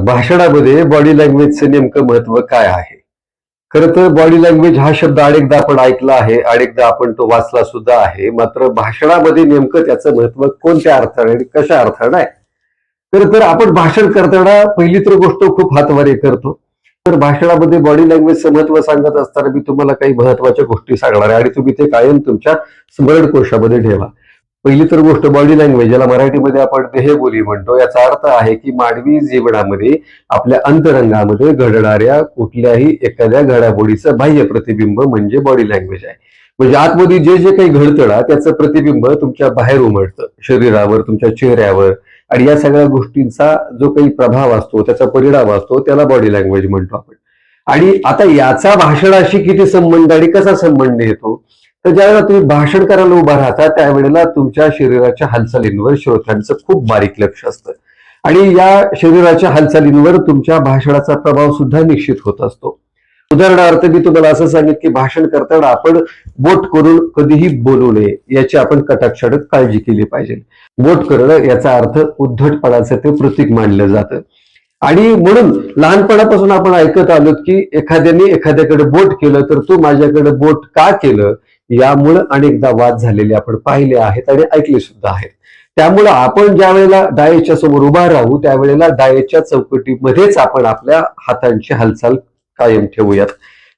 भाषणामध्ये body लँग्वेजचं नेमकं महत्व काय आहे? खरं तर बॉडी लँग्वेज हा शब्द अनेकदा आपण ऐकला आहे, अनेकदा आपण तो वाचला सुद्धा आहे. मात्र भाषणामध्ये नेमकं त्याचं महत्व कोणत्या अर्थाने आणि कशा अर्थाने आहे? खरं तर आपण भाषण करताना पहिली तर गोष्ट खूप हातवारे करतो. तर भाषणामध्ये बॉडी लँग्वेजचं महत्व सांगत असताना मी तुम्हाला काही महत्वाच्या गोष्टी सांगणार आहे आणि तुम्ही ते कायम तुमच्या स्मरण कोशामध्ये ठेवा. पहिली तर गोष्ट बॉडी लँग्वेज, ज्याला मराठीमध्ये आपण देहबोली म्हणतो, याचा अर्थ आहे की मानवी जीवनामध्ये आपल्या अंतरंगामध्ये घडणाऱ्या कुठल्याही एखाद्या घडामोडीचं बाह्य प्रतिबिंब म्हणजे बॉडी लँग्वेज आहे. म्हणजे आतमध्ये जे जे काही घडतं ना त्याचं प्रतिबिंब तुमच्या बाहेर उमटतं, शरीरावर, तुमच्या चेहऱ्यावर, आणि या सगळ्या गोष्टींचा जो काही प्रभाव असतो, त्याचा परिणाम असतो, त्याला बॉडी लँग्वेज म्हणतो आपण. आणि आता याचा भाषणाशी किती संबंध आणि कसा संबंध येतो? तर ज्यावेळेला तुम्ही भाषण करायला उभा राहता त्यावेळेला तुमच्या शरीराच्या हालचालींवर श्रोत्यांचं खूप बारीक लक्ष असतं आणि या शरीराच्या हालचालींवर तुमच्या भाषणाचा प्रभाव सुद्धा निश्चित होत असतो. उदाहरणार्थ मी तुम्हाला असं सांगेन की भाषण करताना आपण बोट करून कधीही बोलू नये, याची आपण कटाक्षाने काळजी केली पाहिजे. बोट करणं याचा अर्थ उद्धटपणाचं ते प्रतीक मानलं जातं आणि म्हणून लहानपणापासून आपण ऐकत आलो की एखाद्याने एखाद्याकडे बोट केलं तर तू माझ्याकडे बोट का केलं, यामुळं अनेकदा वाद झालेले आपण पाहिले आहेत आणि ऐकले सुद्धा आहेत. त्यामुळं आपण ज्या वेळेला डायसच्या समोर उभा राहू त्यावेळेला डायसच्या चौकटीमध्येच आपण आपल्या हातांची हालचाल कायम ठेवूयात.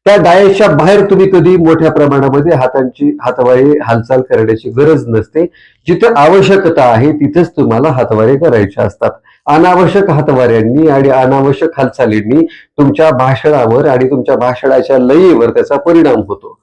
त्या डायसच्या बाहेर तुम्ही कधी मोठ्या प्रमाणामध्ये हातवारे हालचाल करण्याची गरज नसते. जिथे आवश्यकता आहे तिथेच तुम्हाला हातवारे करायचे असतात. अनावश्यक हातवाऱ्यांनी आणि अनावश्यक हालचालींनी तुमच्या भाषणावर आणि तुमच्या भाषणाच्या लयीवर त्याचा परिणाम होतो.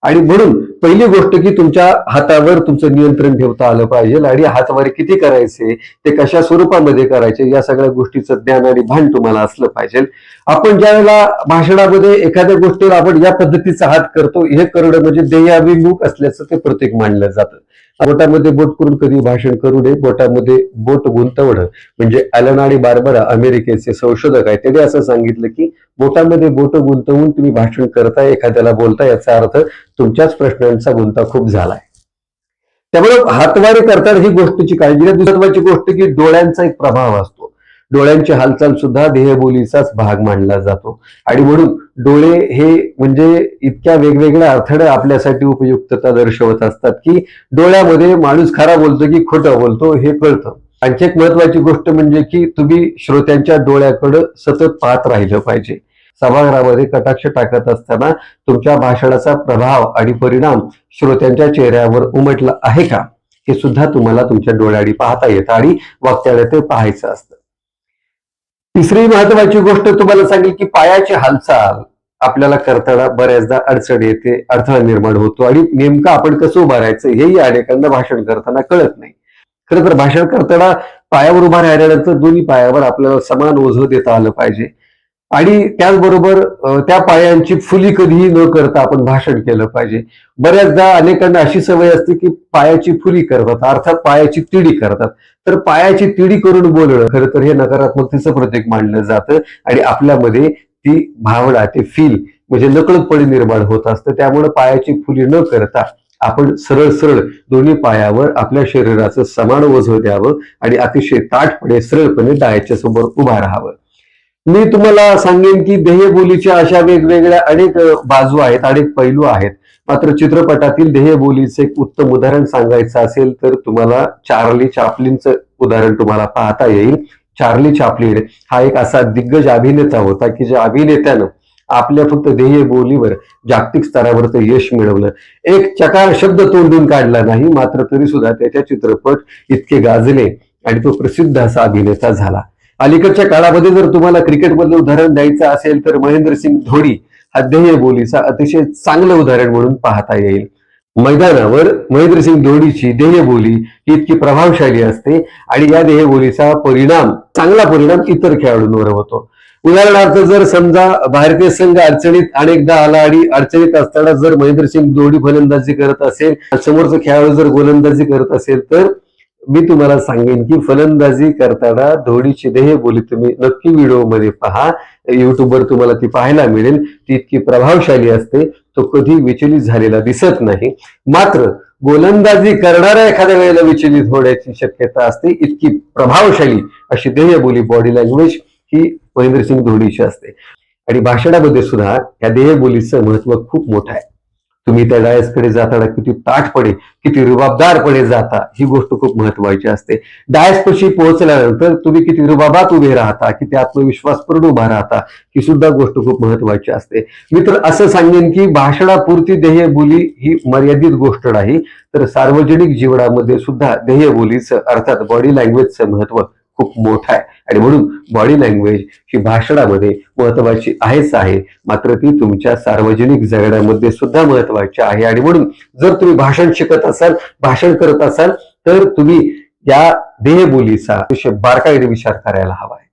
आणि म्हणून पहिली गोष्ट की तुमच्या हातावर तुमचं नियंत्रण ठेवता आलं पाहिजे आणि हातवारे किती करायचे, ते कशा स्वरूपामध्ये करायचे, या सगळ्या गोष्टीचं ज्ञान आणि भान तुम्हाला असलं पाहिजे. आपण ज्या वेळेला भाषणामध्ये एखाद्या गोष्टीला आपण या पद्धतीचा हात करतो, हे करणं म्हणजे ध्येयाभिमुख असल्याचं ते प्रतीक मानलं जातं. बोटामध्ये बोट करून कधी भाषण करू नये. बोटामध्ये बोट गुंतवणं म्हणजे ॲलन आणि बार्बरा अमेरिकेचे संशोधक आहेत, त्यांनी असं सांगितलं की बोटामध्ये बोट गुंतवून तुम्ही भाषण करताय, एखाद्याला बोलताय, याचा अर्थ तुमच्याच प्रश्नांचा गुंता खूप झालाय. त्यामुळे हातवारे करताना ही गोष्टीची काळजी. दुसरी गोष्ट की डोळ्यांचा एक प्रभाव असतो. डोळ्यांची हालचाल सुद्धा देहबोलीचाच भाग मानला जातो आणि म्हणून डोळे हे म्हणजे इतक्या वेगवेगळ्या अर्थाने आपल्यासाठी उपयुक्तता दर्शवत असतात की डोळ्यामध्ये माणूस खरा बोलतो की खोटं बोलतो हे कळतं. आणखी एक महत्वाची गोष्ट म्हणजे की तुम्ही श्रोत्यांच्या डोळ्याकडे सतत पाहत राहिलं पाहिजे. सभागृहामध्ये कटाक्ष टाकत असताना तुमच्या भाषणाचा प्रभाव आणि परिणाम श्रोत्यांच्या चेहऱ्यावर उमटला आहे का, हे सुद्धा तुम्हाला तुमच्या डोळ्यांनी पाहता येतं आणि वक्त्याला ते पाहायचं असतं. तिसरी महत्वाची गोष्ट तुम्हाला सांगेल की पायाची हालचाल आपल्याला करताना बऱ्याचदा अडचण येते, अडथळा निर्माण होतो आणि नेमकं आपण कसं उभं राहायचं हेही अनेकांना भाषण करताना कळत नाही. खरं तर भाषण करताना पायावर उभा राहिल्यानंतर दोन्ही पायावर आपल्याला समान ओझं देता आलं पाहिजे आणि त्याचबरोबर त्या पायांची फुली कधीही न करता आपण भाषण केलं पाहिजे. बऱ्याचदा अनेकांना अशी सवय असते की पायाची फुली करतात, अर्थात पायाची तिडी करतात. तर पायाची तिडी करून बोलणं खरं तर हे नकारात्मकतेचं प्रतीक मानलं जातं आणि आपल्यामध्ये ती भावना, ते फील म्हणजे नकळतपणे निर्माण होत असतं. त्यामुळे पायाची फुली न करता आपण सरळ सरळ दोन्ही पायावर आपल्या शरीराचं समान ओझं द्यावं आणि अतिशय ताठपणे सरळपणे डायसच्या समोर उभा राहावं. मी तुम्हाला सांगेन की देहबोलीच्या अशा वेगवेगळ्या अनेक बाजू आहेत, अनेक पैलू आहेत. मात्र चित्रपटातील देहबोलीचे एक उत्तम उदाहरण सांगायचं असेल तर तुम्हाला चार्ली चॅप्लिनचं उदाहरण तुम्हाला पाहता येईल. चार्ली चॅप्लिन हा एक असा दिग्गज अभिनेता होता की ज्या अभिनेत्यानं आपल्या फक्त देहबोलीवर जागतिक स्तरावर ते यश मिळवलं. एक चकार शब्द तोंडून काढला नाही, मात्र तरी सुद्धा त्याच्या चित्रपट इतके गाजले आणि तो प्रसिद्ध असा अभिनेता झाला. अलीकडच्या काळामध्ये जर तुम्हाला क्रिकेटमधलं उदाहरण द्यायचं असेल तर महेंद्रसिंग धोनी हा देहबोलीचा अतिशय चांगलं उदाहरण म्हणून पाहता येईल. मैदानावर महेंद्रसिंग धोनीची देहबोली ही इतकी प्रभावशाली असते आणि या देहबोलीचा परिणाम, चांगला परिणाम इतर खेळाडूंवर होतो. उदाहरणार्थ जर समजा भारतीय संघ अडचणीत अनेकदा आला आणि अडचणीत असताना जर महेंद्रसिंग धोनी फलंदाजी करत असेल, समोरचा खेळाडू जर गोलंदाजी करत असेल, तर मी तुम्हाला सांगेन की फलंदाजी करताना धोनीची देहबोली तुम्ही नक्की व्हिडिओमध्ये पहा. युट्यूबवर तुम्हाला ती पाहायला मिळेल. ती इतकी प्रभावशाली असते, तो कधी विचलित झालेला दिसत नाही. मात्र गोलंदाजी करणाऱ्या एखाद्या वेळेला विचलित होण्याची शक्यता असते. इतकी प्रभावशाली अशी देहबोली, बॉडी लँग्वेज ही महेंद्रसिंग धोनीची असते. आणि भाषणामध्ये सुद्धा या देहबोलीचं महत्व खूप मोठं आहे. तुम्ही त्या डायसकडे जाताना किती ताठपणे, किती रुबाबदारपणे जाता, ही गोष्ट खूप महत्वाची असते. डायसपाशी पोहोचल्यानंतर तुम्ही किती रुबाबात उभे राहता, किती आत्मविश्वासपूर्ण उभा राहता, ही सुद्धा गोष्ट खूप महत्वाची असते. मी तर असं सांगेन की भाषणापुरती देहबोली ही मर्यादित गोष्ट नाही, तर सार्वजनिक जीवनामध्ये सुद्धा देहबोलीचं अर्थात बॉडी लँग्वेजचं महत्व खूप मोठं आहे. आणि म्हणून बॉडी लँग्वेज ही भाषणामध्ये महत्वाची आहेच आहे, मात्र ती तुमच्या सार्वजनिक जगण्यामध्ये सुद्धा महत्वाची आहे. आणि म्हणून जर तुम्ही भाषण शिकत असाल, भाषण करत असाल, तर तुम्ही या देहबोलीचा बारकाईने विचार करायला हवा आहे.